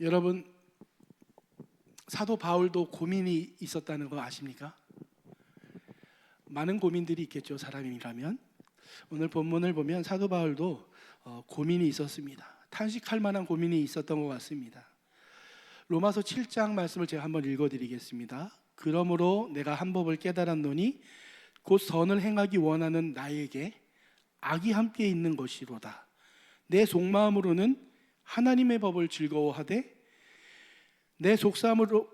여러분, 사도 바울도 고민이 있었다는 거 아십니까? 많은 고민들이 있겠죠, 사람이라면. 오늘 본문을 보면 사도 바울도 고민이 있었습니다. 탄식할 만한 고민이 있었던 것 같습니다. 로마서 7장 말씀을 제가 한번 읽어드리겠습니다. 그러므로 내가 한 법을 깨달았노니 곧 선을 행하기 원하는 나에게 악이 함께 있는 것이로다. 내 속마음으로는 하나님의 법을 즐거워하되 내 속사람으로는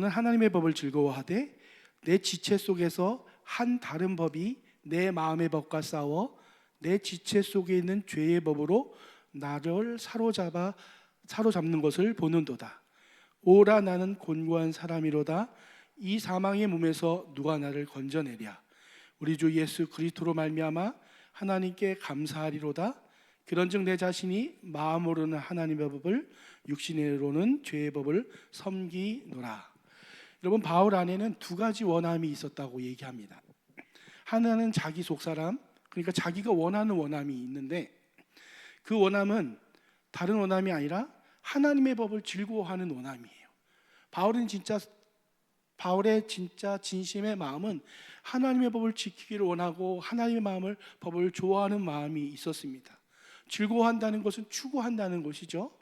하나님의 법을 즐거워하되 내 지체 속에서 한 다른 법이 내 마음의 법과 싸워 내 지체 속에 있는 죄의 법으로 나를 사로잡는 것을 보는도다. 오라 나는 곤고한 사람이로다. 이 사망의 몸에서 누가 나를 건져내랴. 우리 주 예수 그리스도로 말미암아 하나님께 감사하리로다. 그런즉 내 자신이 마음으로는 하나님의 법을 육신으로는 죄의 법을 섬기노라. 여러분, 바울 안에는 두 가지 원함이 있었다고 얘기합니다. 하나는 자기 속사람, 그러니까 자기가 원하는 원함이 있는데 그 원함은 다른 원함이 아니라 하나님의 법을 즐거워하는 원함이에요. 바울의 진짜 진심의 마음은 하나님의 법을 지키기를 원하고 하나님의 법을 좋아하는 마음이 있었습니다. 즐거워한다는 것은 추구한다는 것이죠.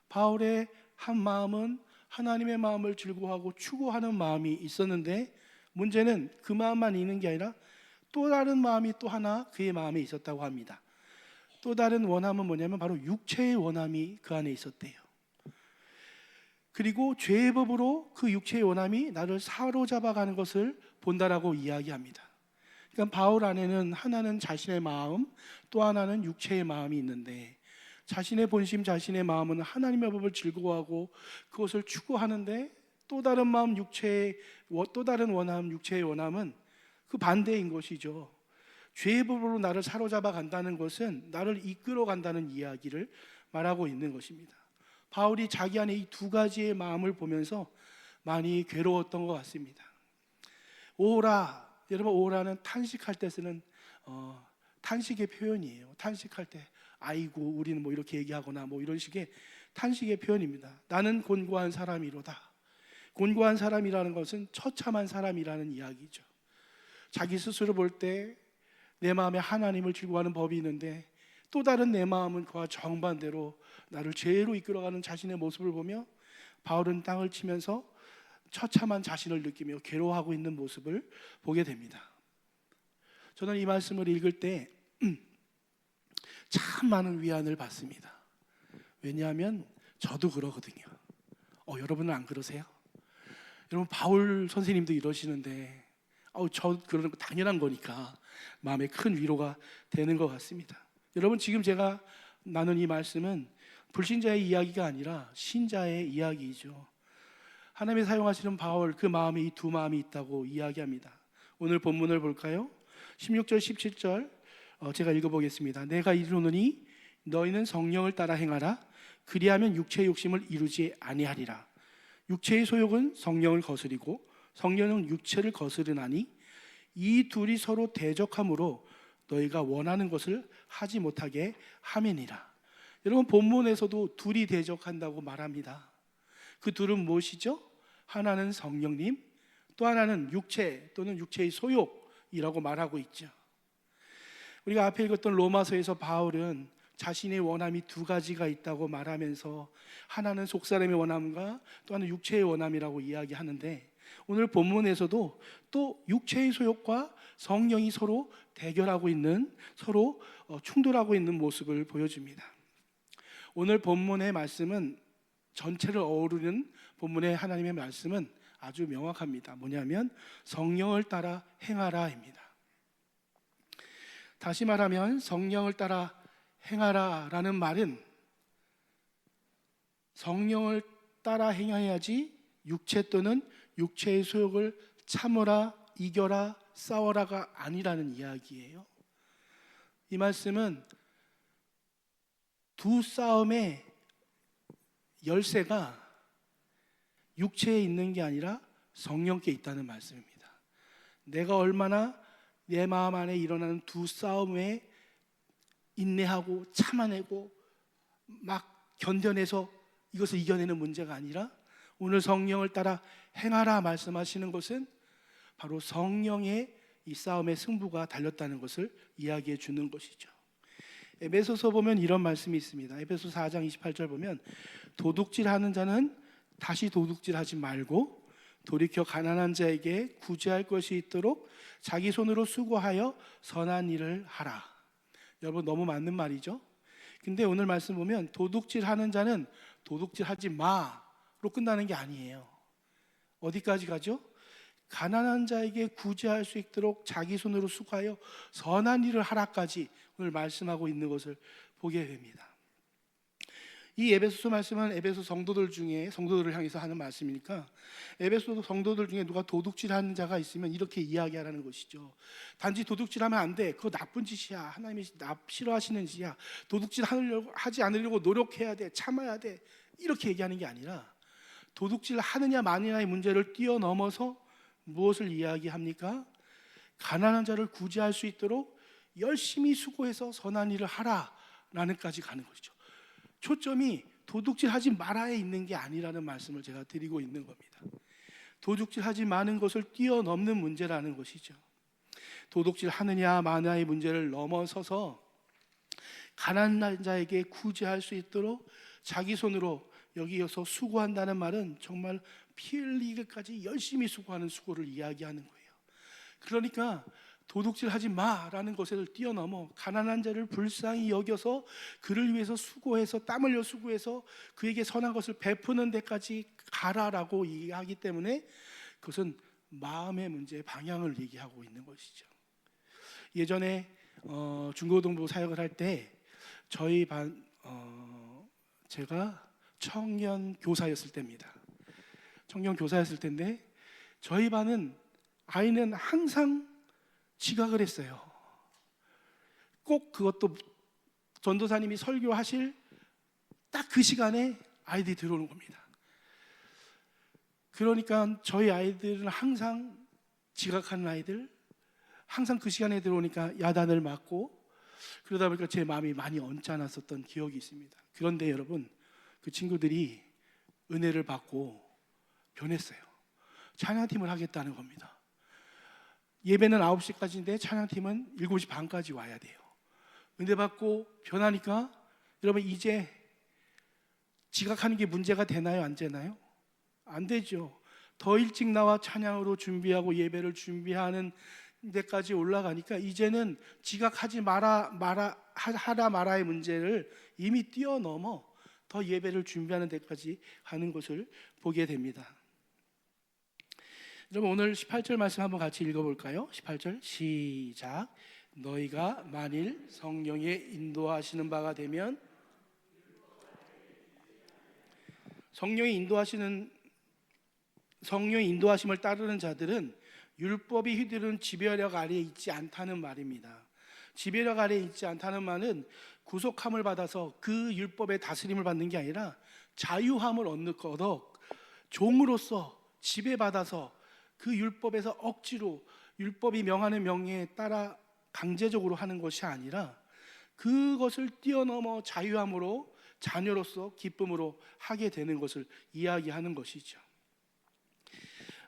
바울의 한 마음은 하나님의 마음을 즐거워하고 추구하는 마음이 있었는데 문제는 그 마음만 있는 게 아니라 또 다른 마음이 또 하나 그의 마음에 있었다고 합니다. 또 다른 원함은 뭐냐면 바로 육체의 원함이 그 안에 있었대요. 그리고 죄의 법으로 그 육체의 원함이 나를 사로잡아가는 것을 본다라고 이야기합니다. 그러니까 바울 안에는 하나는 자신의 마음, 또 하나는 육체의 마음이 있는데 자신의 본심, 자신의 마음은 하나님의 법을 즐거워하고 그것을 추구하는데 또 다른 마음, 또 다른 원함, 육체의 원함은 그 반대인 것이죠. 죄의 법으로 나를 사로잡아 간다는 것은 나를 이끌어 간다는 이야기를 말하고 있는 것입니다. 바울이 자기 안에 이 두 가지의 마음을 보면서 많이 괴로웠던 것 같습니다. 오라, 여러분, 오라는 탄식할 때 쓰는 탄식의 표현이에요. 탄식할 때 아이고 우리는 뭐 이렇게 얘기하거나 뭐 이런 식의 탄식의 표현입니다. 나는 곤고한 사람이로다. 곤고한 사람이라는 것은 처참한 사람이라는 이야기죠. 자기 스스로 볼 때 내 마음에 하나님을 즐거워하는 법이 있는데 또 다른 내 마음은 그와 정반대로 나를 죄로 이끌어가는 자신의 모습을 보며 바울은 땅을 치면서 처참한 자신을 느끼며 괴로워하고 있는 모습을 보게 됩니다. 저는 이 말씀을 읽을 때 참 많은 위안을 받습니다. 왜냐하면 저도 그러거든요. 여러분은 안 그러세요? 여러분, 바울 선생님도 이러시는데 저 그러는 거 당연한 거니까 마음에 큰 위로가 되는 것 같습니다. 여러분, 지금 제가 나눈 이 말씀은 불신자의 이야기가 아니라 신자의 이야기이죠. 하나님이 사용하시는 바울, 그 마음에 이 두 마음이 있다고 이야기합니다. 오늘 본문을 볼까요? 16절 17절 제가 읽어보겠습니다. 내가 이르노니 너희는 성령을 따라 행하라. 그리하면 육체의 욕심을 이루지 아니하리라. 육체의 소욕은 성령을 거스리고 성령은 육체를 거스르나니 이 둘이 서로 대적함으로 너희가 원하는 것을 하지 못하게 함이니라. 여러분, 본문에서도 둘이 대적한다고 말합니다. 그 둘은 무엇이죠? 하나는 성령님, 또 하나는 육체 또는 육체의 소욕이라고 말하고 있죠. 우리가 앞에 읽었던 로마서에서 바울은 자신의 원함이 두 가지가 있다고 말하면서 하나는 속사람의 원함과 또 하나는 육체의 원함이라고 이야기하는데 오늘 본문에서도 또 육체의 소욕과 성령이 서로 대결하고 있는, 서로 충돌하고 있는 모습을 보여줍니다. 오늘 본문의 말씀은 전체를 어우르는 본문의 하나님의 말씀은 아주 명확합니다. 뭐냐면 성령을 따라 행하라입니다. 다시 말하면 성령을 따라 행하라라는 말은 성령을 따라 행해야지 육체 또는 육체의 소욕을 참으라, 이겨라, 싸워라가 아니라는 이야기예요. 이 말씀은 두 싸움의 열쇠가 육체에 있는 게 아니라 성령께 있다는 말씀입니다. 내가 얼마나 내 마음 안에 일어나는 두 싸움에 인내하고 참아내고 막 견뎌내서 이것을 이겨내는 문제가 아니라 오늘 성령을 따라 행하라 말씀하시는 것은 바로 성령의 이 싸움의 승부가 달렸다는 것을 이야기해 주는 것이죠. 에베소서 보면 이런 말씀이 있습니다. 에베소 4장 28절 보면 도둑질하는 자는 다시 도둑질하지 말고 돌이켜 가난한 자에게 구제할 것이 있도록 자기 손으로 수고하여 선한 일을 하라. 여러분 너무 맞는 말이죠. 근데 오늘 말씀 보면 도둑질하는 자는 도둑질하지 마로 끝나는 게 아니에요. 어디까지 가죠? 가난한 자에게 구제할 수 있도록 자기 손으로 수고하여 선한 일을 하라까지 오늘 말씀하고 있는 것을 보게 됩니다. 이 에베소서 말씀은 에베소 성도들을 향해서 하는 말씀이니까 에베소 성도들 중에 누가 도둑질하는 자가 있으면 이렇게 이야기하라는 것이죠. 단지 도둑질하면 안 돼. 그거 나쁜 짓이야. 하나님이 싫어하시는 짓이야. 도둑질하지 않으려고 노력해야 돼. 참아야 돼. 이렇게 얘기하는 게 아니라 도둑질 하느냐 마느냐의 문제를 뛰어넘어서 무엇을 이야기합니까? 가난한 자를 구제할 수 있도록 열심히 수고해서 선한 일을 하라라는까지 가는 것이죠. 초점이 도둑질하지 말아에 있는 게 아니라는 말씀을 제가 드리고 있는 겁니다. 도둑질하지 마는 것을 뛰어넘는 문제라는 것이죠. 도둑질하느냐 마느냐의 문제를 넘어서서 가난한 자에게 구제할 수 있도록 자기 손으로 여기서 수고한다는 말은 정말 피 흘리기까지 열심히 수고하는 수고를 이야기하는 거예요. 그러니까 도둑질하지 마라는 것을 뛰어넘어 가난한 자를 불쌍히 여겨서 그를 위해서 수고해서 땀 흘려 수고해서 그에게 선한 것을 베푸는 데까지 가라라고 이야기하기 때문에 그것은 마음의 문제의 방향을 얘기하고 있는 것이죠. 예전에 중고등부 사역을 할 때 저희 반 제가 청년 교사였을 때입니다. 청년 교사였을 때인데 저희 반은 아이는 항상 지각을 했어요. 꼭 그것도 전도사님이 설교하실 딱 그 시간에 아이들이 들어오는 겁니다. 그러니까 저희 아이들은 항상 지각하는 아이들, 항상 그 시간에 들어오니까 야단을 맞고 그러다 보니까 제 마음이 많이 언짢았었던 기억이 있습니다. 그런데 여러분, 그 친구들이 은혜를 받고 변했어요. 찬양팀을 하겠다는 겁니다. 예배는 9시까지인데 찬양팀은 7시 반까지 와야 돼요. 은혜 받고 변하니까 여러분 이제 지각하는 게 문제가 되나요? 안 되나요? 안 되죠. 더 일찍 나와 찬양으로 준비하고 예배를 준비하는 데까지 올라가니까 이제는 지각하지 하라 마라의 문제를 이미 뛰어넘어 더 예배를 준비하는 데까지 가는 것을 보게 됩니다. 여러분 오늘 18절 말씀 한번 같이 읽어볼까요? 18절 시작. 너희가 만일 성령의 인도하시는 바가 되면 성령의 인도하심을 따르는 자들은 율법이 휘두른 지배력 아래에 있지 않다는 말입니다. 지배력 아래에 있지 않다는 말은 구속함을 받아서 그 율법의 다스림을 받는 게 아니라 자유함을 얻어 종으로서 지배받아서 그 율법에서 억지로 율법이 명하는 명예에 따라 강제적으로 하는 것이 아니라 그것을 뛰어넘어 자유함으로 자녀로서 기쁨으로 하게 되는 것을 이야기하는 것이죠.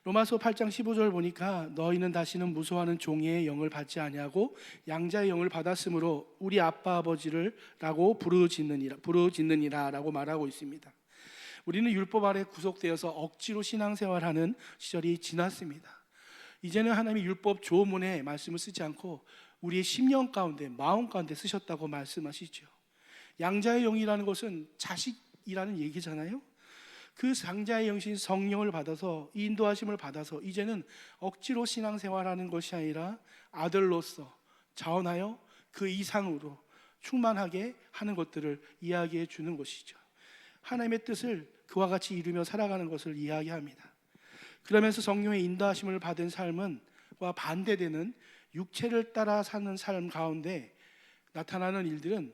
로마서 8장 15절 보니까 너희는 다시는 무소하는 종의 영을 받지 아니하고 양자의 영을 받았으므로 우리 아빠 아버지를 라고 부르짖느니라 라고 말하고 있습니다. 우리는 율법 아래 구속되어서 억지로 신앙생활하는 시절이 지났습니다. 이제는 하나님이 율법 조문에 말씀을 쓰지 않고 우리의 심령 가운데 마음 가운데 쓰셨다고 말씀하시죠. 양자의 영이라는 것은 자식이라는 얘기잖아요. 그 장자의 영신 성령을 받아서 인도하심을 받아서 이제는 억지로 신앙생활하는 것이 아니라 아들로서 자원하여 그 이상으로 충만하게 하는 것들을 이야기해 주는 것이죠. 하나님의 뜻을 그와 같이 이루며 살아가는 것을 이야기합니다. 그러면서 성령의 인도하심을 받은 삶은과 반대되는 육체를 따라 사는 삶 가운데 나타나는 일들은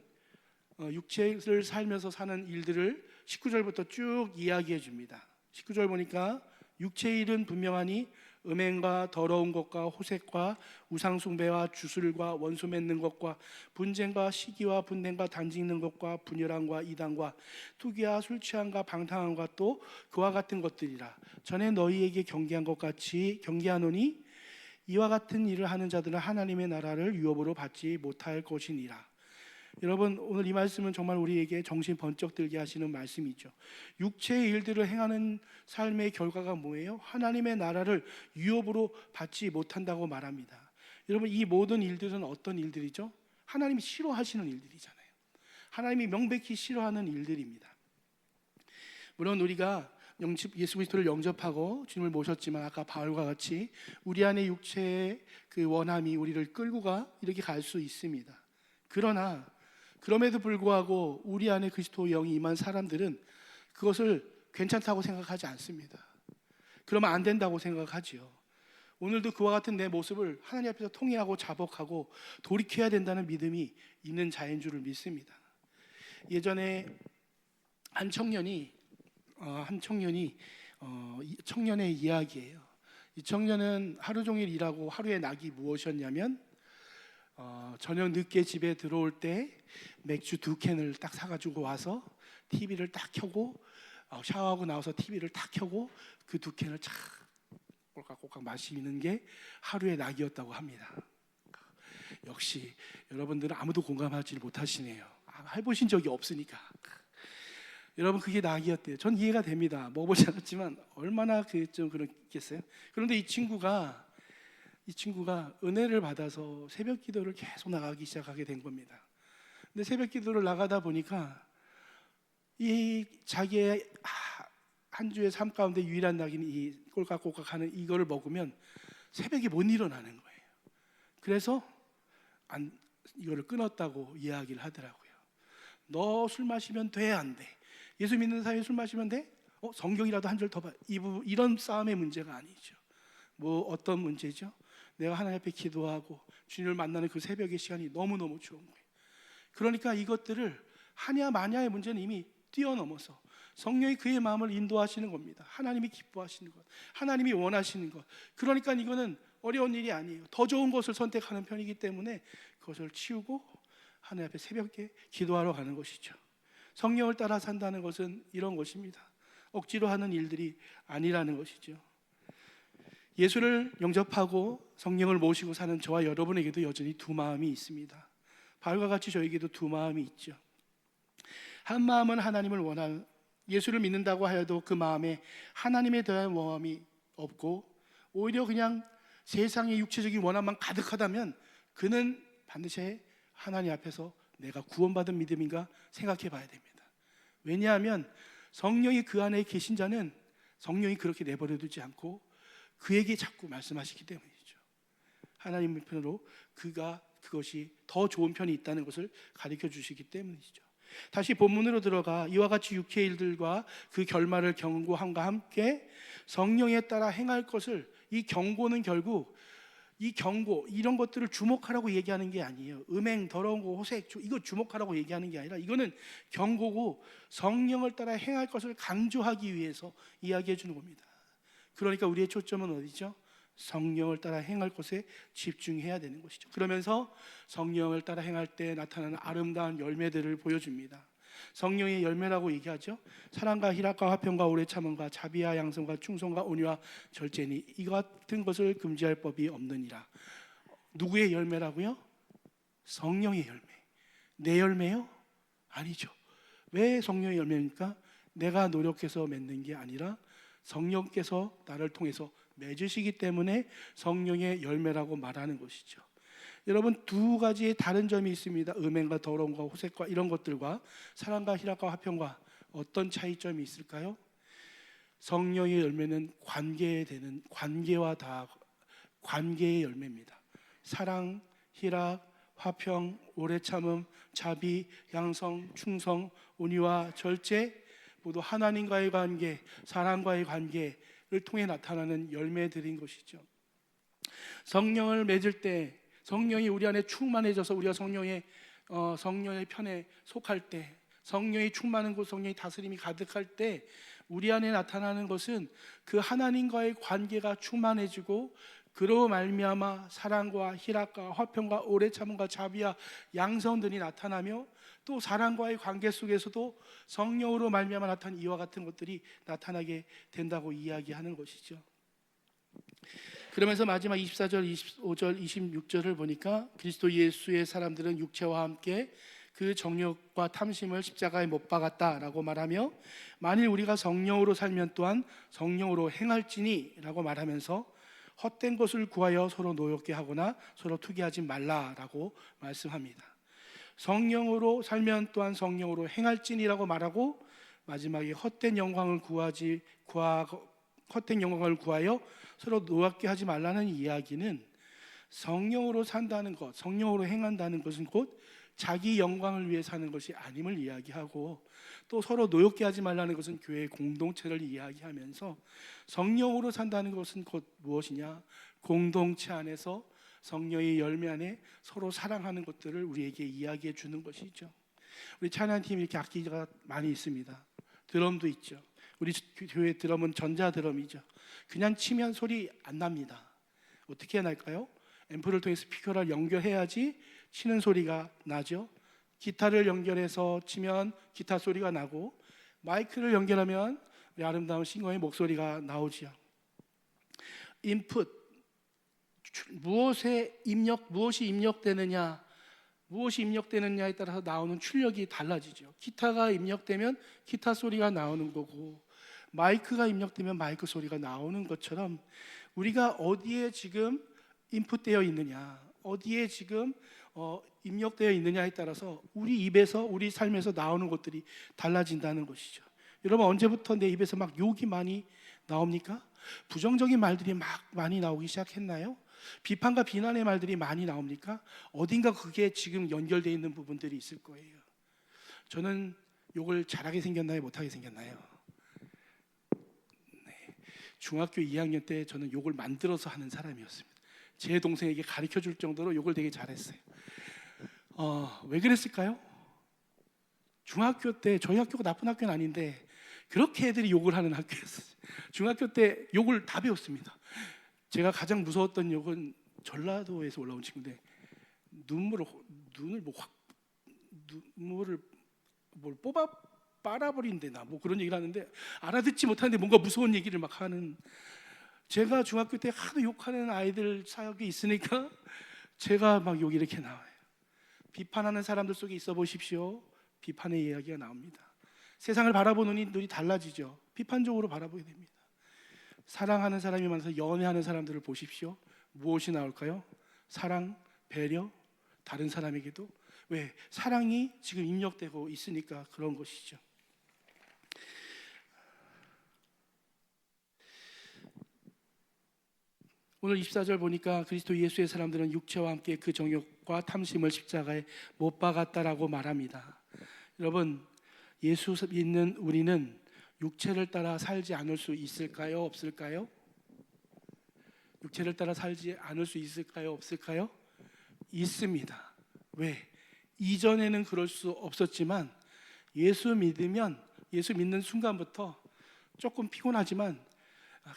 육체를 살면서 사는 일들을 19절부터 쭉 이야기해 줍니다. 19절 보니까 육체의 일은 분명하니 음행과 더러운 것과 호색과 우상숭배와 주술과 원수 맺는 것과 분쟁과 시기와 분냄과 단짓는 것과 분열함과 이단과 투기와 술 취함과 방탕함과 또 그와 같은 것들이라. 전에 너희에게 경계한 것 같이 경계하노니 이와 같은 일을 하는 자들은 하나님의 나라를 유업으로 받지 못할 것이니라. 여러분, 오늘 이 말씀은 정말 우리에게 정신 번쩍 들게 하시는 말씀이죠. 육체의 일들을 행하는 삶의 결과가 뭐예요? 하나님의 나라를 유업으로 받지 못한다고 말합니다. 여러분, 이 모든 일들은 어떤 일들이죠? 하나님이 싫어하시는 일들이잖아요. 하나님이 명백히 싫어하는 일들입니다. 물론 우리가 예수 그리스도를 영접하고 주님을 모셨지만 아까 바울과 같이 우리 안에 육체의 그 원함이 우리를 끌고 이렇게 갈 수 있습니다. 그러나 그럼에도 불구하고 우리 안에 그리스도 영이 임한 사람들은 그것을 괜찮다고 생각하지 않습니다. 그러면 안 된다고 생각하지요. 오늘도 그와 같은 내 모습을 하나님 앞에서 통회하고 자복하고 돌이켜야 된다는 믿음이 있는 자인 줄을 믿습니다. 예전에 한 청년의 이야기예요. 이 청년은 하루 종일 일하고 하루의 낙이 무엇이었냐면 저녁 늦게 집에 들어올 때 맥주 2캔을 딱 사가지고 와서 TV를 딱 켜고 샤워하고 나와서 TV를 딱 켜고 그 2캔을 착 꼴깍꼴깍 마시는 게 하루의 낙이었다고 합니다. 역시 여러분들은 아무도 공감하지 못하시네요. 해보신 적이 없으니까. 여러분, 그게 낙이었대요. 전 이해가 됩니다. 먹어보지 않았지만 얼마나 좀 그렇겠어요. 그런데 이 친구가 은혜를 받아서 새벽 기도를 계속 나가기 시작하게 된 겁니다. 근데 새벽 기도를 나가다 보니까 이 자기의 한 주의 삶 가운데 유일한 낙인 이 꼴깍꼴깍 하는 이거를 먹으면 새벽에 못 일어나는 거예요. 그래서 이거를 끊었다고 이야기를 하더라고요. 너 술 마시면 돼, 안 돼? 예수 믿는 사이에 술 마시면 돼? 성경이라도 한 줄 더 봐. 이런 싸움의 문제가 아니죠. 뭐 어떤 문제죠? 내가 하나님 앞에 기도하고 주님을 만나는 그 새벽의 시간이 너무너무 좋은 거예요. 그러니까 이것들을 하냐 마냐의 문제는 이미 뛰어넘어서 성령이 그의 마음을 인도하시는 겁니다. 하나님이 기뻐하시는 것, 하나님이 원하시는 것. 그러니까 이거는 어려운 일이 아니에요. 더 좋은 것을 선택하는 편이기 때문에 그것을 치우고 하나님 앞에 새벽에 기도하러 가는 것이죠. 성령을 따라 산다는 것은 이런 것입니다. 억지로 하는 일들이 아니라는 것이죠. 예수를 영접하고 성령을 모시고 사는 저와 여러분에게도 여전히 두 마음이 있습니다. 바울과 같이 저에게도 두 마음이 있죠. 한 마음은 하나님을 원하는, 예수를 믿는다고 하여도 그 마음에 하나님에 대한 원함이 없고 오히려 그냥 세상의 육체적인 원함만 가득하다면 그는 반드시 하나님 앞에서 내가 구원받은 믿음인가 생각해 봐야 됩니다. 왜냐하면 성령이 그 안에 계신 자는 성령이 그렇게 내버려 두지 않고 그에게 자꾸 말씀하시기 때문이죠. 하나님의 편으로 그것이 더 좋은 편이 있다는 것을 가르쳐 주시기 때문이죠. 다시 본문으로 들어가 이와 같이 육체의 일들과 그 결말을 경고함과 함께 성령에 따라 행할 것을, 이 경고는 결국 이 경고 이런 것들을 주목하라고 얘기하는 게 아니에요. 음행, 더러운 거, 호색 이거 주목하라고 얘기하는 게 아니라 이거는 경고고 성령을 따라 행할 것을 강조하기 위해서 이야기해 주는 겁니다. 그러니까 우리의 초점은 어디죠? 성령을 따라 행할 것에 집중해야 되는 것이죠. 그러면서 성령을 따라 행할 때 나타나는 아름다운 열매들을 보여줍니다. 성령의 열매라고 얘기하죠. 사랑과 희락과 화평과 오래 참음과 자비와 양성과 충성과 온유와 절제니 이 같은 것을 금지할 법이 없느니라. 누구의 열매라고요? 성령의 열매. 내 열매요? 아니죠. 왜 성령의 열매입니까? 내가 노력해서 맺는 게 아니라 성령께서 나를 통해서 맺으시기 때문에 성령의 열매라고 말하는 것이죠. 여러분, 두 가지의 다른 점이 있습니다. 음행과 더러움과 호색과 이런 것들과 사랑과 희락과 화평과 어떤 차이점이 있을까요? 성령의 열매는 관계의 열매입니다. 사랑, 희락, 화평, 오래 참음, 자비, 양성, 충성, 온유와 절제 모두 하나님과의 관계, 사람과의 관계를 통해 나타나는 열매들인 것이죠. 성령을 맺을 때 성령이 우리 안에 충만해져서 우리가 성령의 편에 속할 때 성령이 충만한 곳, 성령의 다스림이 가득할 때 우리 안에 나타나는 것은 그 하나님과의 관계가 충만해지고 그로 말미암아 사랑과 희락과 화평과 오래 참음과 자비와 양선들이 나타나며 또 사랑과의 관계 속에서도 성령으로 말미암아 나타난 이와 같은 것들이 나타나게 된다고 이야기하는 것이죠. 그러면서 마지막 24절, 25절, 26절을 보니까 그리스도 예수의 사람들은 육체와 함께 그 정욕과 탐심을 십자가에 못 박았다라고 말하며 만일 우리가 성령으로 살면 또한 성령으로 행할지니 라고 말하면서 헛된 것을 구하여 서로 노엽게 하거나 서로 투기하지 말라라고 말씀합니다. 성령으로 살면 또한 성령으로 행할지니라고 말하고 마지막에 헛된 영광을 구하여 서로 노엽게 하지 말라는 이야기는 성령으로 산다는 것, 성령으로 행한다는 것은 곧 자기 영광을 위해 사는 것이 아님을 이야기하고 또 서로 노엽게 하지 말라는 것은 교회의 공동체를 이야기하면서 성령으로 산다는 것은 곧 무엇이냐? 공동체 안에서 성령의 열매 안에 서로 사랑하는 것들을 우리에게 이야기해 주는 것이죠. 우리 찬양팀 이렇게 악기가 많이 있습니다. 드럼도 있죠. 우리 교회 드럼은 전자 드럼이죠. 그냥 치면 소리 안 납니다. 어떻게 날까요? 앰프를 통해 스피커를 연결해야지 치는 소리가 나죠. 기타를 연결해서 치면 기타 소리가 나고 마이크를 연결하면 우리 아름다운 싱어의 목소리가 나오지요. 인풋, 무엇이 입력되느냐에 따라서 나오는 출력이 달라지죠. 기타가 입력되면 기타 소리가 나오는 거고 마이크가 입력되면 마이크 소리가 나오는 것처럼 우리가 어디에 지금 인풋되어 있느냐, 어디에 지금 입력되어 있느냐에 따라서 우리 입에서, 우리 삶에서 나오는 것들이 달라진다는 것이죠. 여러분, 언제부터 내 입에서 막 욕이 많이 나옵니까? 부정적인 말들이 막 많이 나오기 시작했나요? 비판과 비난의 말들이 많이 나옵니까? 어딘가 그게 지금 연결되어 있는 부분들이 있을 거예요. 저는 욕을 잘하게 생겼나요? 못하게 생겼나요? 네. 중학교 2학년 때 저는 욕을 만들어서 하는 사람이었습니다. 제 동생에게 가르쳐 줄 정도로 욕을 되게 잘했어요. 왜 그랬을까요? 중학교 때 저희 학교가 나쁜 학교는 아닌데 그렇게 애들이 욕을 하는 학교였어요. 중학교 때 욕을 다 배웠습니다. 제가 가장 무서웠던 욕은 전라도에서 올라온 친구인데 눈물을 뽑아 빨아버린대나 뭐 그런 얘기를 하는데 알아듣지 못하는데 뭔가 무서운 얘기를 막 하는, 제가 중학교 때 하도 욕하는 아이들 사역이 있으니까 제가 막 욕이 이렇게 나와요. 비판하는 사람들 속에 있어 보십시오. 비판의 이야기가 나옵니다. 세상을 바라보는 눈이 달라지죠. 비판적으로 바라보게 됩니다. 사랑하는 사람이 많아서 연애하는 사람들을 보십시오. 무엇이 나올까요? 사랑, 배려, 다른 사람에게도. 왜? 사랑이 지금 입력되고 있으니까 그런 것이죠. 오늘 24절 보니까 그리스도 예수의 사람들은 육체와 함께 그 정욕과 탐심을 십자가에 못 박았다라고 말합니다. 여러분, 예수 믿는 우리는 육체를 따라 살지 않을 수 있을까요? 없을까요? 육체를 따라 살지 않을 수 있을까요? 없을까요? 있습니다. 왜? 이전에는 그럴 수 없었지만 예수 믿는 순간부터 조금 피곤하지만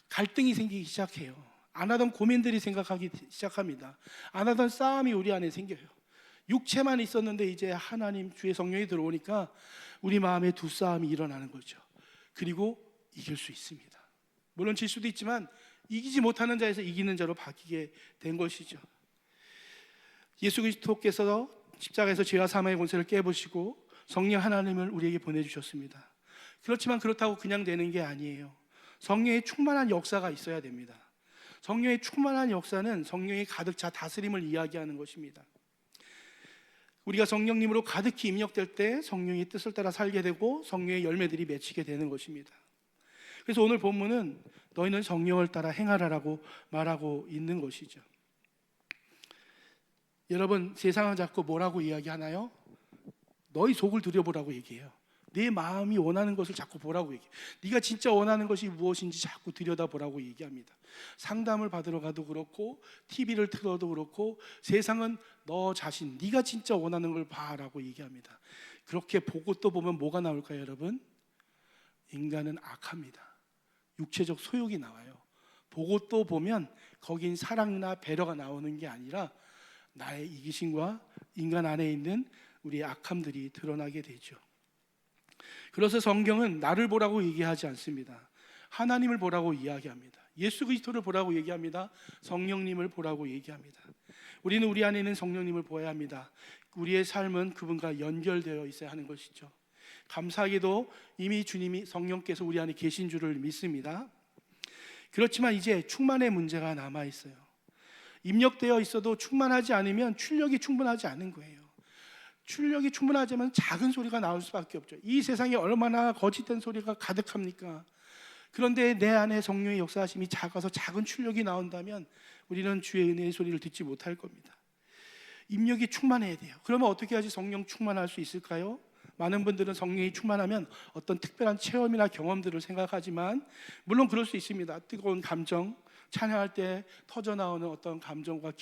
갈등이 생기기 시작해요. 안 하던 고민들이 생각하기 시작합니다. 안 하던 싸움이 우리 안에 생겨요. 육체만 있었는데 이제 하나님 주의 성령이 들어오니까 우리 마음에 두 싸움이 일어나는 거죠. 그리고 이길 수 있습니다. 물론 질 수도 있지만 이기지 못하는 자에서 이기는 자로 바뀌게 된 것이죠. 예수 그리스도께서 십자가에서 죄와 사망의 권세를 깨부시고 성령 하나님을 우리에게 보내주셨습니다. 그렇지만 그렇다고 그냥 되는 게 아니에요. 성령의 충만한 역사가 있어야 됩니다. 성령의 충만한 역사는 성령이 가득 차 다스림을 이야기하는 것입니다. 우리가 성령님으로 가득히 입력될 때 성령의 뜻을 따라 살게 되고 성령의 열매들이 맺히게 되는 것입니다. 그래서 오늘 본문은 너희는 성령을 따라 행하라라고 말하고 있는 것이죠. 여러분, 세상은 자꾸 뭐라고 이야기하나요? 너희 속을 들여보라고 얘기해요. 내 마음이 원하는 것을 자꾸 보라고 얘기해요. 네가 진짜 원하는 것이 무엇인지 자꾸 들여다보라고 얘기합니다. 상담을 받으러 가도 그렇고 TV를 틀어도 그렇고 세상은 너 자신, 네가 진짜 원하는 걸 봐라고 얘기합니다. 그렇게 보고 또 보면 뭐가 나올까요, 여러분? 인간은 악합니다. 육체적 소욕이 나와요. 보고 또 보면 거긴 사랑이나 배려가 나오는 게 아니라 나의 이기심과 인간 안에 있는 우리의 악함들이 드러나게 되죠. 그래서 성경은 나를 보라고 얘기하지 않습니다. 하나님을 보라고 이야기합니다. 예수 그리스도를 보라고 얘기합니다. 성령님을 보라고 얘기합니다. 우리는 우리 안에 있는 성령님을 보아야 합니다. 우리의 삶은 그분과 연결되어 있어야 하는 것이죠. 감사하게도 이미 주님이 성령께서 우리 안에 계신 줄을 믿습니다. 그렇지만 이제 충만의 문제가 남아 있어요. 입력되어 있어도 충만하지 않으면 출력이 충분하지 않은 거예요. 출력이 충분하자면 작은 소리가 나올 수밖에 없죠. 이 세상에 얼마나 거짓된 소리가 가득합니까? 그런데 내 안에 성령의 역사하심이 작아서 작은 출력이 나온다면 우리는 주의 은혜의 소리를 듣지 못할 겁니다. 입력이 충만해야 돼요. 그러면 어떻게 해야지 성령 충만할 수 있을까요? 많은 분들은 성령이 충만하면 어떤 특별한 체험이나 경험들을 생각하지만 물론 그럴 수 있습니다. 뜨거운 감정, 찬양할 때 터져나오는 어떤 감정과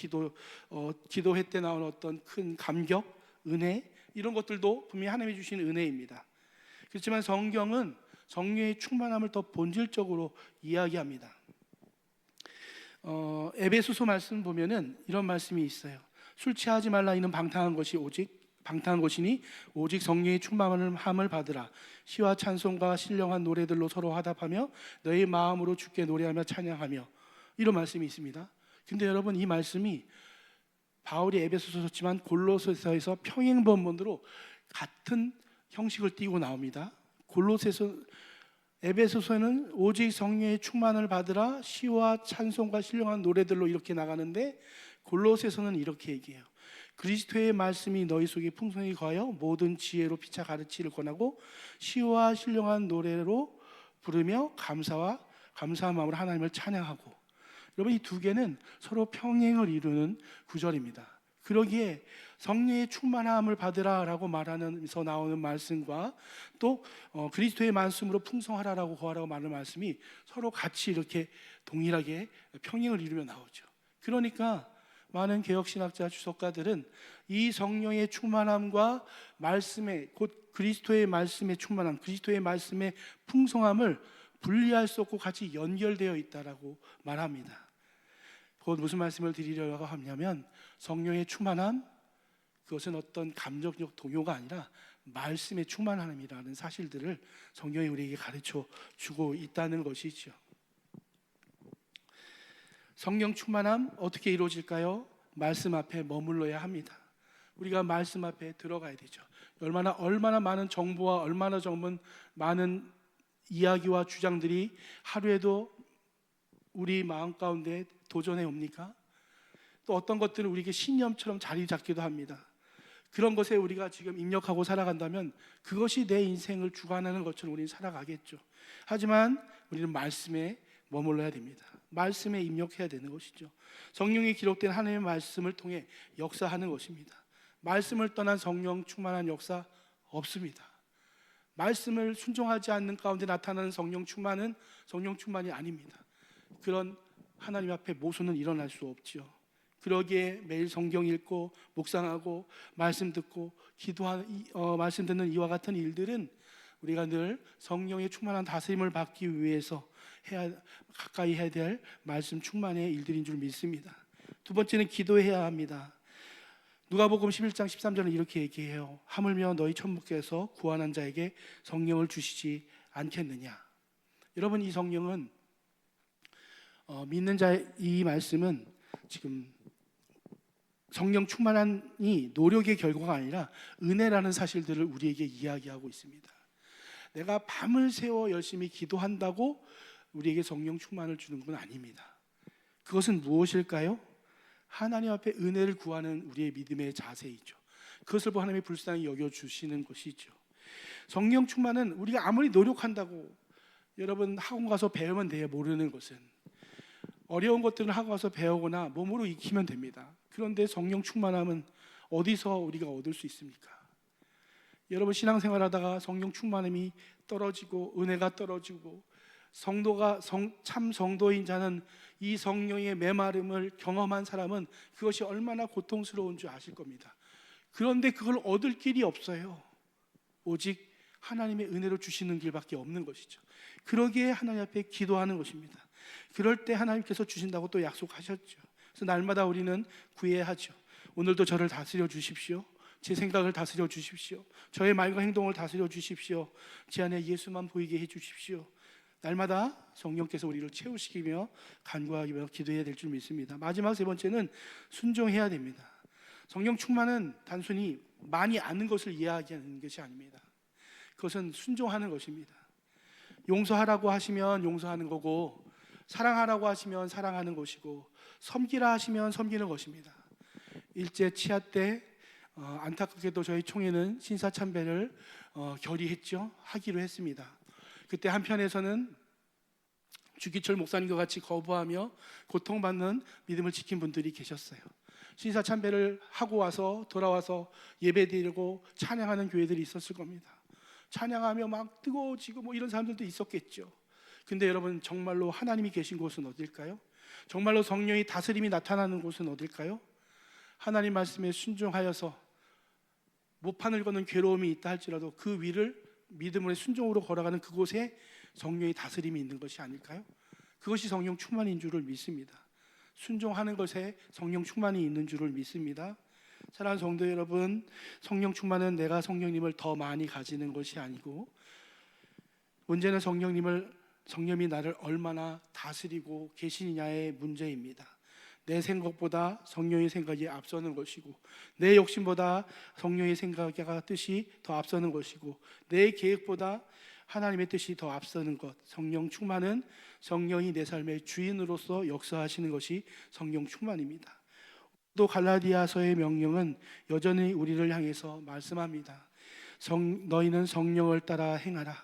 기도회 때 나오는 어떤 큰 감격, 은혜, 이런 것들도 분명히 하나님이 주신 은혜입니다. 그렇지만 성경은 성령의 충만함을 더 본질적으로 이야기합니다. 에베소서 말씀 보면은 이런 말씀이 있어요. 술 취하지 말라. 이는 방탕한 것이니 오직 성령의 충만함을 받으라. 시와 찬송과 신령한 노래들로 서로 화답하며 너희 마음으로 주께 노래하며 찬양하며, 이런 말씀이 있습니다. 근데 여러분, 이 말씀이 바울이 에베소서 썼지만 골로새서에서 평행본문으로 같은 형식을 띠고 나옵니다. 에베소서는 오직 성령의 충만을 받으라, 시와 찬송과 신령한 노래들로 이렇게 나가는데, 골로새서는 이렇게 얘기해요. 그리스도의 말씀이 너희 속에 풍성히 거하여 모든 지혜로 피차 가르치를 권하고 시와 신령한 노래로 부르며 감사한 마음으로 하나님을 찬양하고. 여러분, 이 두 개는 서로 평행을 이루는 구절입니다. 그러기에 성령의 충만함을 받으라라고 말하면서 나오는 말씀과 또 그리스도의 말씀으로 풍성하라라고 거하라고 말하는 말씀이 서로 같이 이렇게 동일하게 평행을 이루며 나오죠. 그러니까 많은 개혁신학자 주석가들은 이 성령의 충만함과 말씀의, 곧 그리스도의 말씀의 충만함, 그리스도의 말씀의 풍성함을 분리할 수 없고 같이 연결되어 있다라고 말합니다. 곧 무슨 말씀을 드리려고 하냐면, 성령의 충만함, 그것은 어떤 감정적 동요가 아니라 말씀의 충만함이라는 사실들을 성경이 우리에게 가르쳐 주고 있다는 것이죠. 성령 충만함 어떻게 이루어질까요? 말씀 앞에 머물러야 합니다. 우리가 말씀 앞에 들어가야 되죠. 얼마나 많은 정보와 얼마나 많은 이야기와 주장들이 하루에도 우리 마음 가운데 도전해 옵니까? 또 어떤 것들은 우리에게 신념처럼 자리 잡기도 합니다. 그런 것에 우리가 지금 입력하고 살아간다면 그것이 내 인생을 주관하는 것처럼 우리는 살아가겠죠. 하지만 우리는 말씀에 머물러야 됩니다. 말씀에 입력해야 되는 것이죠. 성령이 기록된 하나님의 말씀을 통해 역사하는 것입니다. 말씀을 떠난 성령 충만한 역사 없습니다. 말씀을 순종하지 않는 가운데 나타나는 성령 충만은 성령 충만이 아닙니다. 그런 하나님 앞에 모순은 일어날 수 없죠. 그러기에 매일 성경 읽고 묵상하고 말씀 듣고 기도하는 말씀 듣는 이와 같은 일들은 우리가 늘 성령의 충만한 다스림을 받기 위해서 가까이 해야 될 말씀 충만의 일들인 줄 믿습니다. 두 번째는 기도해야 합니다. 누가복음 11장 13절은 이렇게 얘기해요. 하물며 너희 천부께서 구원한 자에게 성령을 주시지 않겠느냐. 여러분, 이 성령은 믿는 자의 이 말씀은 지금 성령 충만함이 노력의 결과가 아니라 은혜라는 사실들을 우리에게 이야기하고 있습니다. 내가 밤을 새워 열심히 기도한다고 우리에게 성령 충만을 주는 건 아닙니다. 그것은 무엇일까요? 하나님 앞에 은혜를 구하는 우리의 믿음의 자세이죠. 그것을 보고 하나님이 불쌍히 여겨주시는 것이죠. 성령 충만은 우리가 아무리 노력한다고, 여러분 학원 가서 배우면 돼요. 모르는 것은 어려운 것들은 학원 가서 배우거나 몸으로 익히면 됩니다. 그런데 성령 충만함은 어디서 우리가 얻을 수 있습니까? 여러분, 신앙생활하다가 성령 충만함이 떨어지고 은혜가 떨어지고 참 성도인 자는 이 성령의 메마름을 경험한 사람은 그것이 얼마나 고통스러운 줄 아실 겁니다. 그런데 그걸 얻을 길이 없어요. 오직 하나님의 은혜로 주시는 길밖에 없는 것이죠. 그러기에 하나님 앞에 기도하는 것입니다. 그럴 때 하나님께서 주신다고 또 약속하셨죠. 그래서 날마다 우리는 구해야 하죠. 오늘도 저를 다스려 주십시오. 제 생각을 다스려 주십시오. 저의 말과 행동을 다스려 주십시오. 제 안에 예수만 보이게 해 주십시오. 날마다 성령께서 우리를 채우시키며 간구하며 기도해야 될 줄 믿습니다. 마지막 세 번째는 순종해야 됩니다. 성령 충만은 단순히 많이 아는 것을 이야기하는 것이 아닙니다. 그것은 순종하는 것입니다. 용서하라고 하시면 용서하는 거고, 사랑하라고 하시면 사랑하는 것이고, 섬기라 하시면 섬기는 것입니다. 일제 치하 때 안타깝게도 저희 총회는 신사참배를 하기로 했습니다. 그때 한편에서는 주기철 목사님과 같이 거부하며 고통받는 믿음을 지킨 분들이 계셨어요. 신사참배를 하고 와서 돌아와서 예배드리고 찬양하는 교회들이 있었을 겁니다. 찬양하며 막 뜨거워지고 뭐 이런 사람들도 있었겠죠. 근데 여러분, 정말로 하나님이 계신 곳은 어딜까요? 정말로 성령의 다스림이 나타나는 곳은 어딜까요? 하나님 말씀에 순종하여서 모판을 거는 괴로움이 있다 할지라도 그 위를 믿음으로 순종으로 걸어가는 그곳에 성령의 다스림이 있는 것이 아닐까요? 그것이 성령 충만인 줄을 믿습니다. 순종하는 것에 성령 충만이 있는 줄을 믿습니다. 사랑하는 성도 여러분, 성령 충만은 내가 성령님을 더 많이 가지는 것이 아니고, 문제는 성령님이 나를 얼마나 다스리고 계시느냐의 문제입니다. 내 생각보다 성령의 생각이 앞서는 것이고, 내 욕심보다 성령의 생각과 뜻이 더 앞서는 것이고, 내 계획보다 하나님의 뜻이 더 앞서는 것. 성령 충만은 성령이 내 삶의 주인으로서 역사하시는 것이 성령 충만입니다. 또 갈라디아서의 명령은 여전히 우리를 향해서 말씀합니다. 너희는 성령을 따라 행하라.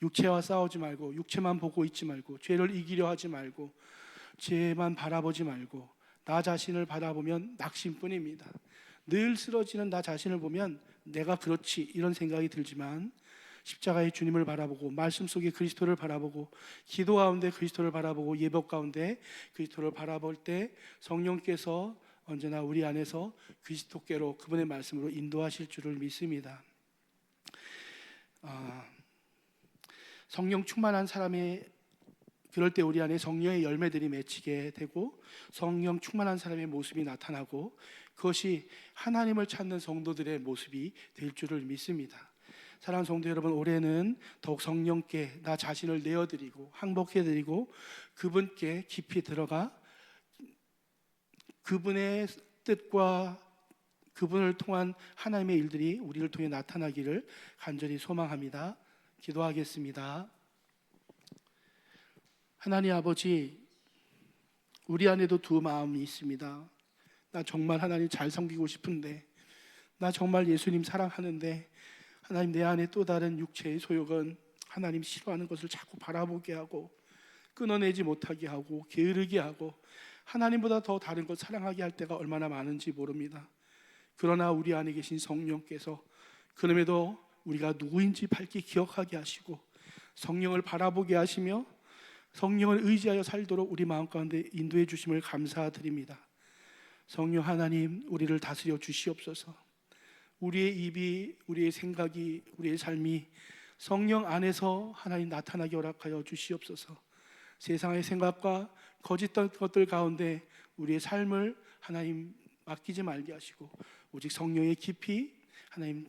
육체와 싸우지 말고, 육체만 보고 있지 말고, 죄를 이기려 하지 말고, 죄만 바라보지 말고, 나 자신을 바라보면 낙심뿐입니다. 늘 쓰러지는 나 자신을 보면 내가 그렇지 이런 생각이 들지만, 십자가의 주님을 바라보고, 말씀 속에 그리스도를 바라보고, 기도 가운데 그리스도를 바라보고, 예법 가운데 그리스도를 바라볼 때 성령께서 언제나 우리 안에서 그리스도께로, 그분의 말씀으로 인도하실 줄을 믿습니다. 성령 충만한 사람의, 그럴 때 우리 안에 성령의 열매들이 맺히게 되고 성령 충만한 사람의 모습이 나타나고, 그것이 하나님을 찾는 성도들의 모습이 될 줄을 믿습니다. 사랑하는 성도 여러분, 올해는 더욱 성령께 나 자신을 내어드리고 항복해드리고 그분께 깊이 들어가 그분의 뜻과 그분을 통한 하나님의 일들이 우리를 통해 나타나기를 간절히 소망합니다. 기도하겠습니다. 하나님 아버지, 우리 안에도 두 마음이 있습니다. 나 정말 하나님 잘 섬기고 싶은데, 나 정말 예수님 사랑하는데, 하나님 내 안에 또 다른 육체의 소욕은 하나님 싫어하는 것을 자꾸 바라보게 하고 끊어내지 못하게 하고 게으르게 하고 하나님보다 더 다른 것 사랑하게 할 때가 얼마나 많은지 모릅니다. 그러나 우리 안에 계신 성령께서 그럼에도 우리가 누구인지 밝게 기억하게 하시고 성령을 바라보게 하시며 성령을 의지하여 살도록 우리 마음 가운데 인도해 주심을 감사드립니다. 성령 하나님, 우리를 다스려 주시옵소서. 우리의 입이, 우리의 생각이, 우리의 삶이 성령 안에서 하나님 나타나게 허락하여 주시옵소서. 세상의 생각과 거짓 것들 가운데 우리의 삶을 하나님 맡기지 말게 하시고 오직 성령의 깊이 하나님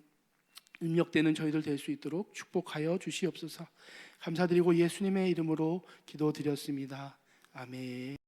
입력되는 저희들 될 수 있도록 축복하여 주시옵소서. 감사드리고 예수님의 이름으로 기도드렸습니다. 아멘.